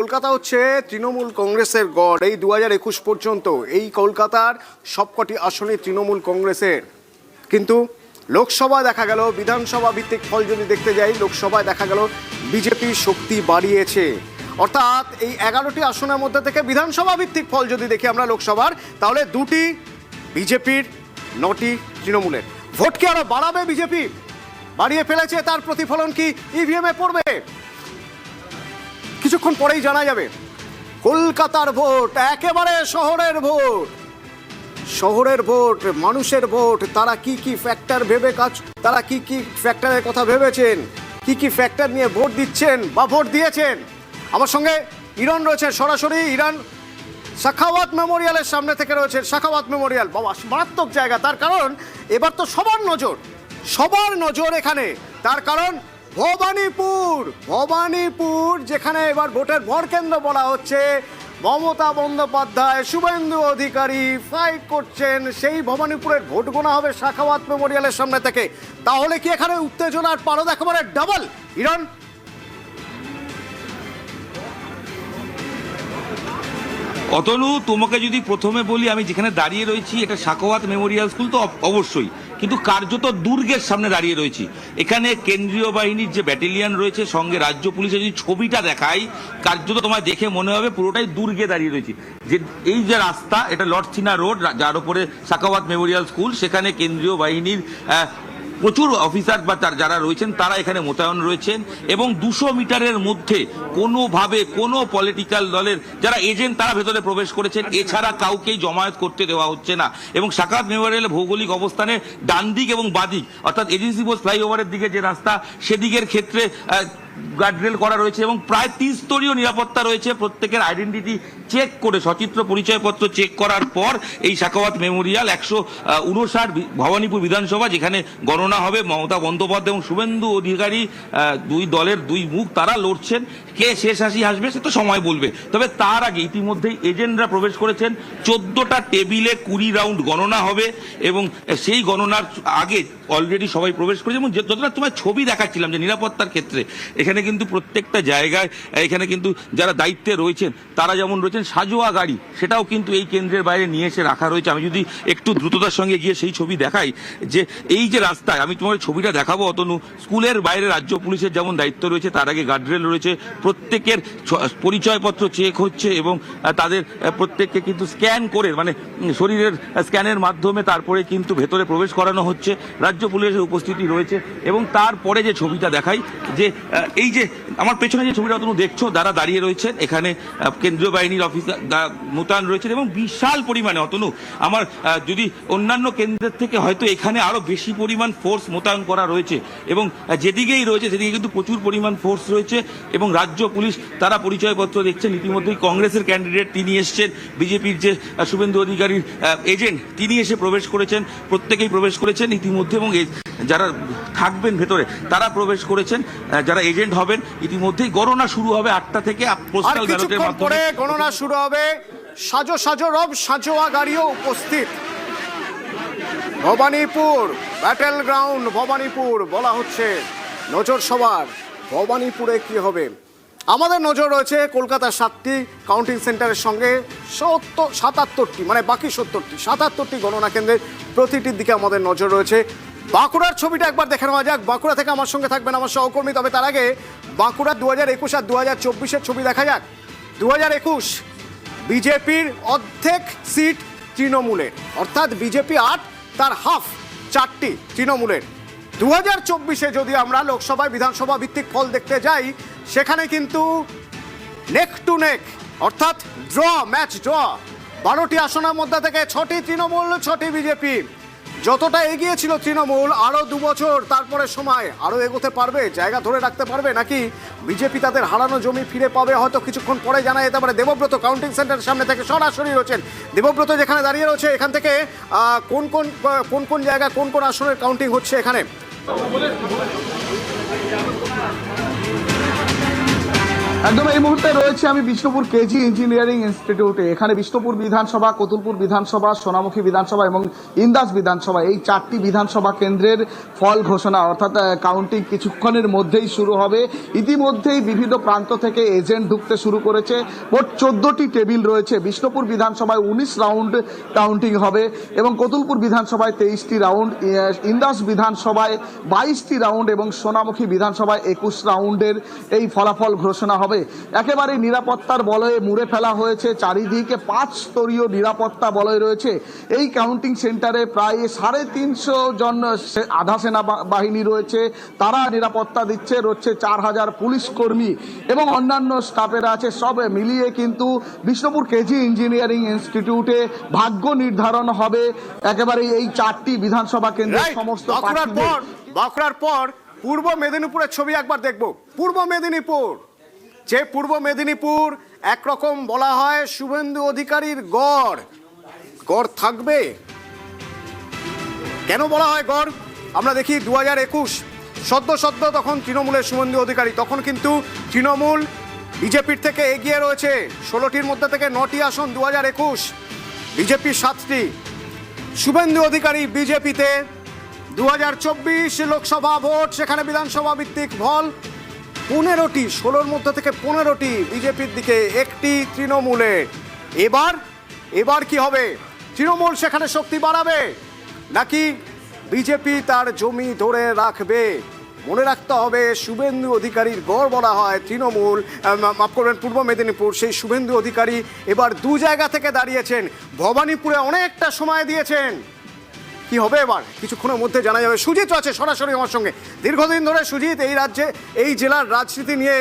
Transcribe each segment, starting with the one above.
কলকাতা হচ্ছে তৃণমূল কংগ্রেসের গড়। এই 2021 পর্যন্ত এই কলকাতার সবকটি আসনে তৃণমূল কংগ্রেসের, কিন্তু লোকসভায় দেখা গেল, বিধানসভা ভিত্তিক ফল যদি দেখতে যাই, লোকসভায় দেখা গেল বিজেপি শক্তি বাড়িয়েছে। অর্থাৎ এই 11টি আসনের মধ্যে থেকে বিধানসভা ভিত্তিক ফল যদি দেখি আমরা লোকসভার, তাহলে 2টি বিজেপির, 9টি তৃণমূলের। ভোট কি আরো বাড়াবে বিজেপি? বাড়িয়ে ফেলেছে, তার প্রতিফলন কি ইভিএমে পড়বে? কিছুক্ষণ পরেই জানা যাবে। কলকাতার ভোট একেবারে শহরের ভোট, শহরের ভোট, মানুষের ভোট। তারা কি কি ফ্যাক্টর ভেবে তারা কি কি ফ্যাক্টরের কথা ভেবেছেন, কি কি ফ্যাক্টর নিয়ে ভোট দিচ্ছেন বা ভোট দিয়েছেন। আমার সঙ্গে ইরান রয়েছে, সরাসরি ইরান সাখাওয়াত মেমোরিয়ালের সামনে থেকে রয়েছে। সাখাওয়াত মেমোরিয়াল বাবা মারাত্মক জায়গা, তার কারণ এবার তো সবার নজর এখানে। তার কারণ ভবানীপুর যেখানে এবার ভোটের ভরকেন্দ্র বলা হচ্ছে। মমতা বন্দ্যোপাধ্যায়, শুভেন্দু অধিকারী ফাইট করছেন, সেই ভবানীপুরের ভোট গোনা হবে সাখাওয়াত মেমোরিয়ালের সামনে থেকে। তাহলে কি এখানে উত্তেজনার পারদ একেবারে ডাবল? ইরান, অতনু, তোমাকে যদি প্রথমে বলি, আমি যেখানে দাঁড়িয়ে রয়েছি এটা সাখাওয়াত মেমোরিয়াল স্কুল তো অবশ্যই, কিন্তু কার্যত দুর্গের সামনে দাঁড়িয়ে রয়েছি। এখানে কেন্দ্রীয় বাহিনীর যে ব্যাটালিয়ন রয়েছে, সঙ্গে রাজ্য পুলিশের যদি ছবিটা দেখাই, কার্যত তোমায় দেখে মনে হবে পুরোটাই দুর্গে দাঁড়িয়ে রয়েছি। যে এই যে রাস্তা, এটা লর্ডসিনা রোড, যার উপরে সাখাওয়াত মেমোরিয়াল স্কুল, সেখানে কেন্দ্রীয় বাহিনীর প্রচুর অফিসার বা যারা রয়েছেন তারা এখানে মোতায়েন রয়েছেন। এবং 200 মিটারের মধ্যে কোনোভাবে কোনো পলিটিক্যাল দলের যারা এজেন্ট তারা ভেতরে প্রবেশ করেছেন, এছাড়া কাউকেই জমায়েত করতে দেওয়া হচ্ছে না। এবং সাখাওয়াত মেমোরিয়ালের ভৌগোলিক অবস্থানে ডান দিক এবং বাদিক, অর্থাৎ এজেন্সি বোস ফ্লাইওভারের দিকে যে রাস্তা, সেদিকের ক্ষেত্রে গার্ডরেল করা রয়েছে এবং প্রায় 3 স্তরীয় নিরাপত্তা রয়েছে। প্রত্যেকের আইডেন্টিটি চেক করে, সচিত্র পরিচয়পত্র চেক করার পর এই সাখাওয়াত মেমোরিয়াল 159 ভবানীপুর বিধানসভা, যেখানে গণনা হবে। মমতা বন্দ্যোপাধ্যায় এবং শুভেন্দু অধিকারী, দুই দলের দুই মুখ, তারা লড়ছেন। কে শেষ হাসি হাসবে সে তো সময় বলবে। তবে তার আগে ইতিমধ্যেই এজেন্টরা প্রবেশ করেছেন। 14টা টেবিলে 20 রাউন্ড গণনা হবে এবং সেই গণনার আগে অলরেডি সবাই প্রবেশ করেছে। এবং যতটা তোমার ছবি দেখাচ্ছিলাম যে নিরাপত্তার ক্ষেত্রে, এখানে কিন্তু প্রত্যেকটা জায়গায়, এখানে কিন্তু যারা দায়িত্বে রয়েছেন তারা যেমন রয়েছেন, সাজোয়া গাড়ি সেটাও কিন্তু এই কেন্দ্রের বাইরে নিয়ে এসে রাখা রয়েছে। আমি যদি একটু দ্রুততার সঙ্গে গিয়ে সেই ছবি দেখাই, যে এই যে রাস্তায় আমি তোমার ছবিটা দেখাবো অতনু, স্কুলের বাইরে রাজ্য পুলিশের যেমন দায়িত্ব রয়েছে, তার আগে গার্ডরেল রয়েছে। প্রত্যেকের পরিচয়পত্র চেক হচ্ছে এবং তাদের প্রত্যেককে কিন্তু স্ক্যান করে, মানে শরীরের স্ক্যানের মাধ্যমে তারপরে কিন্তু ভেতরে প্রবেশ করানো হচ্ছে। রাজ্য পুলিশের উপস্থিতি রয়েছে। এবং তারপরে যে ছবিটা দেখাই, যে এই যে আমার পেছনে যে ছবিটা তুমি দেখছো, যারা দাঁড়িয়ে রয়েছেন এখানে কেন্দ্রীয় বাহিনীর অফিসার মোতায়েন রয়েছেন এবং বিশাল পরিমাণে, অতনু আমার যদি অন্যান্য কেন্দ্রের থেকে হয়তো এখানে আরো বেশি পরিমাণ ফোর্স মোতায়েন করা রয়েছে। এবং যেদিকেই রয়েছে সেদিকে কিন্তু প্রচুর পরিমাণ ফোর্স রয়েছে। এবং রাজ্য পুলিশ তারা পরিচয়পত্র দেখছেন। ইতিমধ্যেই কংগ্রেসের ক্যান্ডিডেট তিনি এসছেন, বিজেপির যে শুভেন্দু অধিকারীর এজেন্ট তিনি এসে প্রবেশ করেছেন, প্রত্যেকেই প্রবেশ করেছেন ইতিমধ্যে। এবং যারা থাকবেন ভেতরে তারা প্রবেশ করেছেন, যারা এজেন্ট হবেন। ইতিমধ্যেই গণনা শুরু হবে 8টা থেকে, পোস্টাল ব্যালটের মাধ্যমে গণনা শুরু হবে। সাজো রব সাজোয়া গাড়িও উপস্থিত। ভবানীপুর ব্যাটেল গ্রাউন্ড, ভবানীপুর বলা হচ্ছে নজর সবার। ভবানীপুরে কি হবে? আমাদের নজর রয়েছে কলকাতার 7টি কাউন্টিং সেন্টারের সঙ্গে 77টি, মানে বাকি 77টি গণনা কেন্দ্রের প্রতিটির দিকে আমাদের নজর রয়েছে। বাঁকুড়ার ছবিটা একবার দেখে নেওয়া যাক। বাঁকুড়া থেকে আমার সঙ্গে থাকবেন আমার সহকর্মী। তবে তার আগে বাঁকুড়া 2021 আর 2024-এর ছবি দেখা যাক। 2021 বিজেপির অর্ধেক সিট তৃণমূলের, অর্থাৎ বিজেপি 8, তার হাফ 4টি তৃণমূলের। 2024-এ যদি আমরা লোকসভায় বিধানসভা ভিত্তিক ফল দেখতে যাই, সেখানে কিন্তু নেক টু নেক, অর্থাৎ ম্যাচ ড্র। 12টি আসনের মধ্যে থেকে 6টি তৃণমূল, 6টি বিজেপি। যতটা এগিয়েছিল তৃণমূল, আরও 2 বছর তারপরে সময় আরও এগোতে পারবে, জায়গা ধরে রাখতে পারবে, নাকি বিজেপি তাদের হারানো জমি ফিরে পাবে? হয়তো কিছুক্ষণ পরে জানা যেতে পারে। দেবব্রত কাউন্টিং সেন্টারের সামনে থেকে সরাসরি রয়েছেন। দেবব্রত যেখানে দাঁড়িয়ে রয়েছে, এখান থেকে কোন জায়গায় কোন আসনের কাউন্টিং হচ্ছে এখানে? একদম এই মুহূর্তে রয়েছে আমি বিষ্ণুপুর কেজি ইঞ্জিনিয়ারিং ইনস্টিটিউটে। এখানে বিষ্ণুপুর বিধানসভা, কতুলপুর বিধানসভা, সোনামুখী বিধানসভা এবং ইন্দাস বিধানসভা, এই 4টি বিধানসভা কেন্দ্রের ফল ঘোষণা অর্থাৎ কাউন্টিং কিছুক্ষণের মধ্যেই শুরু হবে। ইতিমধ্যেই বিভিন্ন প্রান্ত থেকে এজেন্ট ঢুকতে শুরু করেছে। মোট 14টি টেবিল রয়েছে। বিষ্ণুপুর বিধানসভায় 19 রাউন্ড কাউন্টিং হবে এবং কতুলপুর বিধানসভায় 23টি রাউন্ড, ইন্দাস বিধানসভায় 22টি রাউন্ড এবং সোনামুখী বিধানসভায় 21 রাউন্ডের এই ফলাফল ঘোষণা হবে। একেবারে নিরাপত্তার বলয়ে মুড়ে ফেলা হয়েছে চারিদিকে। 5 স্তরীয় নিরাপত্তা বলয় রয়েছে এই কাউন্টিং সেন্টারে। প্রায় 350 জন আধা সেনা বাহিনী রয়েছে, তারা নিরাপত্তা দিচ্ছে। রয়েছে 4000 পুলিশ কর্মী এবং অন্যান্য স্টাফেরা আছে। সব মিলিয়ে কিন্তু বিষ্ণুপুর কেজি ইঞ্জিনিয়ারিং ইনস্টিটিউটে ভাগ্য নির্ধারণ হবে একেবারে এই 4টি বিধানসভা কেন্দ্রের সমস্ত প্রার্থীদের। বাঁকুড়ার পর পূর্ব মেদিনীপুরের ছবি একবার দেখব। পূর্ব মেদিনীপুর, যে পূর্ব মেদিনীপুর একরকম বলা হয় শুভেন্দু অধিকারীর গড়। গড় থাকবে, কেন বলা হয় গড়? আমরা দেখি 2021 সদ্য তখন তৃণমূলের শুভেন্দু অধিকারী, তখন কিন্তু তৃণমূল বিজেপির থেকে এগিয়ে রয়েছে। 16টির মধ্যে থেকে 9টি আসন 2021, বিজেপি 7টি। শুভেন্দু অধিকারী বিজেপিতে 2024 লোকসভা ভোট, সেখানে বিধানসভা ভিত্তিক ফল 15টি, 16র মধ্যে থেকে 15টি বিজেপির দিকে, 1টি তৃণমূলের। এবার কি হবে? তৃণমূল সেখানে শক্তি বাড়াবে নাকি বিজেপি তার জমি ধরে রাখবে? মনে রাখতে হবে শুভেন্দু অধিকারীর গড় বলা হয় তৃণমূল, মাফ করবেন পূর্ব মেদিনীপুর। সেই শুভেন্দু অধিকারী এবার 2 জায়গা থেকে দাঁড়িয়েছেন, ভবানীপুরে অনেকটা সময় দিয়েছেন। কি হবে এবার কিছুক্ষণের মধ্যে জানা যাবে। সুজিত আছে সরাসরি আমার সঙ্গে। দীর্ঘদিন ধরে সুজিত এই রাজ্যে, এই জেলার রাজনীতি নিয়ে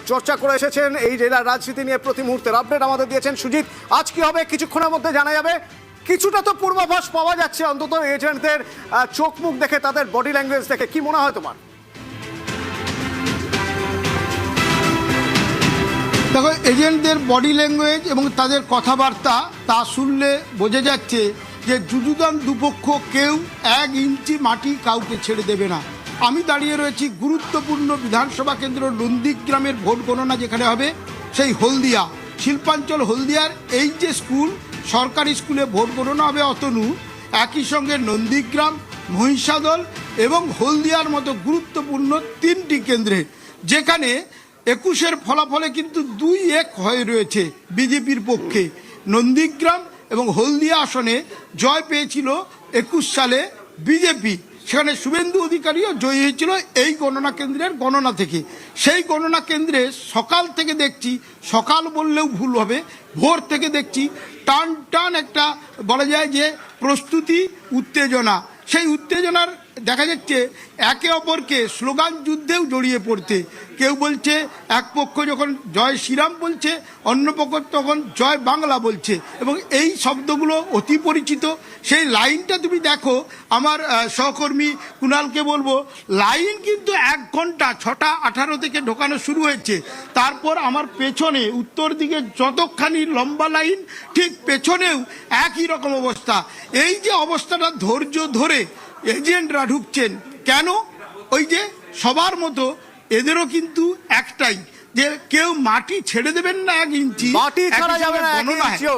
চর্চা করে এসেছেন, এই জেলার রাজনীতি নিয়ে প্রতি মুহূর্তের আপডেট আমাদের দিয়েছেন। সুজিত, আজ কি হবে কিছুক্ষণের মধ্যে জানা যাবে। কিছুটা তো পূর্বাভাস পাওয়া যাচ্ছে অন্তত এজেন্টদের চোখ মুখ দেখে, তাদের বডি ল্যাঙ্গুয়েজ দেখে। কি মনে হয় তোমার? দেখো, এজেন্টদের বডি ল্যাঙ্গুয়েজ এবং তাদের কথাবার্তা তা শুনলে বোঝা যাচ্ছে যে যুযুদান দুপক্ষ কেউ 1 ইঞ্চি মাটি কাউকে ছেড়ে দেবে না। আমি দাঁড়িয়ে রয়েছি গুরুত্বপূর্ণ বিধানসভা কেন্দ্র নন্দীগ্রামের ভোট গণনা যেখানে হবে, সেই হলদিয়া শিল্পাঞ্চল হলদিয়ার এই যে স্কুল, সরকারি স্কুলে ভোট গণনা হবে অতনু। একই সঙ্গে নন্দীগ্রাম, মহিষাদল এবং হলদিয়ার মতো গুরুত্বপূর্ণ 3টি কেন্দ্রে, যেখানে 21-এর ফলাফলে কিন্তু 2-1 হয়ে রয়েছে বিজেপির পক্ষে। নন্দীগ্রাম এবং হলদিয়া আসনে জয় পেয়েছিল 21 সালে বিজেপি, সেখানে শুভেন্দু অধিকারীও জয়ী হয়েছিল এই গণনা কেন্দ্রের গণনা থেকে। সেই গণনা কেন্দ্রে সকাল থেকে দেখছি, সকাল বললেও ভুল হবে, ভোর থেকে দেখছি টান একটা বলা যায় যে প্রস্তুতি, উত্তেজনা। সেই উত্তেজনার দেখা যাচ্ছে একে অপরকে স্লোগান যুদ্ধেও জড়িয়ে পড়তে। কেউ বলছে, এক পক্ষ যখন জয় শ্রীরাম বলছে, অন্য পক্ষ তখন জয় বাংলা বলছে, এবং এই শব্দগুলো অতি পরিচিত। সেই লাইনটা তুমি দেখো, আমার সহকর্মী কুণালকে বলবো, লাইন কিন্তু 1 ঘন্টা 6:18 থেকে ঢোকানো শুরু হয়েছে। তারপর আমার পেছনে উত্তর দিকে যতখানি লম্বা লাইন, ঠিক পেছনেও একই রকম অবস্থা। এই যে অবস্থাটা ধৈর্য ধরে এজেন্টরা ঢুকছেন কেন? ওই যে সবার মতো এদেরও কিন্তু একটাই, যে কেউ মাটি ছেড়ে দেবেন না 1 ইঞ্চি, মাটি ছাড়া যাবে না 1 ইঞ্চিও।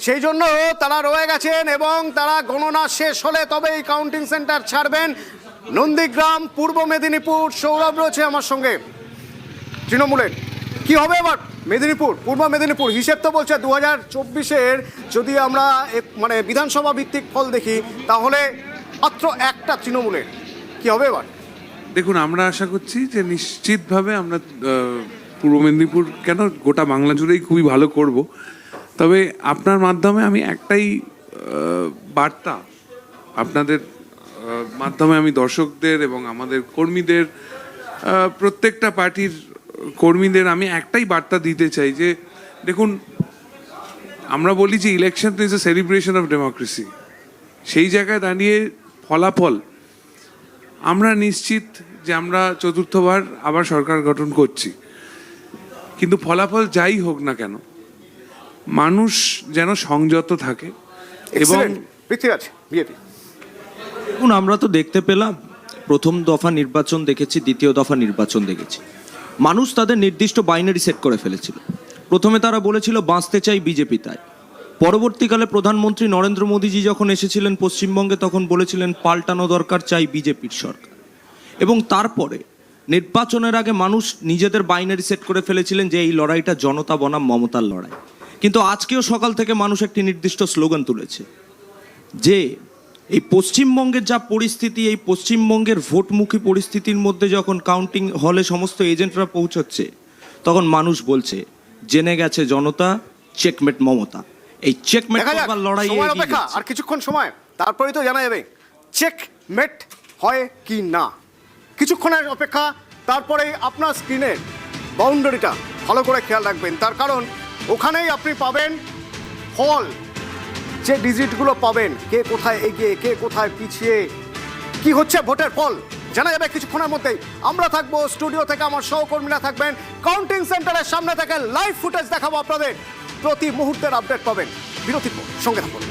সেই জন্য তারা রয়ে গেছেন এবং তারা গণনা শেষ হলে তবে এই কাউন্টিং সেন্টার ছাড়বেন। নন্দীগ্রাম, পূর্ব মেদিনীপুর, সৌরভ রয়েছে আমার সঙ্গে তৃণমূলের। কি হবে এবার মেদিনীপুর, পূর্ব মেদিনীপুর? হিসেব তো বলছে 2024-এর যদি আমরা মানে বিধানসভা ভিত্তিক ফল দেখি, তাহলে মাত্র 1টা তৃণমূলের। কি হবে এবার? দেখুন, আমরা আশা করছি যে নিশ্চিতভাবে আমরা পূর্ব মেদিনীপুর কেন গোটা বাংলা জুড়েই খুবই ভালো করব। তবে আপনার মাধ্যমে আমি একটাই বার্তা, আপনাদের মাধ্যমে আমি দর্শকদের এবং আমাদের কর্মীদের, প্রত্যেকটা পার্টির কর্মীদের আমি একটাই বার্তা দিতে চাই যে দেখুন, আমরা বলি যে election is a celebration of democracy. সেই জায়গায় দাঁড়িয়ে ফলাফল আমরা নিশ্চিত যে আমরা 4র্থবার আবার সরকার গঠন করছি, কিন্তু ফলাফল যাই হোক না কেন মানুষ যেন সংযত থাকে। এবং দেখুন, আমরা তো দেখতে পেলাম প্রথম দফা নির্বাচন দেখেছি, দ্বিতীয় দফা নির্বাচন দেখেছি। মানুষ তাদের নির্দিষ্ট বাইনারি সেট করে ফেলেছিল। প্রথমে তারা বলেছিল বাঁচতে চাই বিজেপি তাই। পরবর্তীকালে প্রধানমন্ত্রী নরেন্দ্র মোদীজি যখন এসেছিলেন পশ্চিমবঙ্গে তখন বলেছিলেন পাল্টানো দরকার, চাই বিজেপির সরকার। এবং তারপরে নির্বাচনের আগে মানুষ নিজেদের বাইনারি সেট করে ফেলেছিলেন যে এই লড়াইটা জনতা বনাম মমতার লড়াই। কিন্তু আজকেও সকাল থেকে মানুষ একটি নির্দিষ্ট স্লোগান তুলেছে যে এই পশ্চিমবঙ্গের যা পরিস্থিতি, এই পশ্চিমবঙ্গের ভোটমুখী পরিস্থিতির মধ্যে যখন কাউন্টিং হলে সমস্ত এজেন্টরা পৌঁছচ্ছে তখন মানুষ বলছে জেনে গেছে জনতা, চেকমেট মমতা। এই চেকমেট দেখা যাক, করবার লড়াই সময়ের অপেক্ষা, আর কিছুক্ষণ সময়, তারপরেই তো জানা যাবে চেকমেট হয় কি না। কিছুক্ষণের অপেক্ষা, তারপরেই আপনার স্ক্রিনের বাউন্ডারিটা ভালো করে খেয়াল রাখবেন, তার কারণ ওখানেই আপনি পাবেন ফল, যে ডিজিটগুলো পাবেন, কে কোথায় এগিয়ে কে কোথায় পিছিয়ে, কি হচ্ছে ভোটের ফল জানা যাবে কিছুক্ষণের মধ্যেই। আমরা থাকবো স্টুডিও থেকে, আমার সহকর্মীরা থাকবেন কাউন্টিং সেন্টারের সামনে থেকে, লাইভ ফুটেজ দেখাবো আপনাদের, প্রতি মুহূর্তের আপডেট পাবেন। বিরতির পর সঙ্গে থাকুন।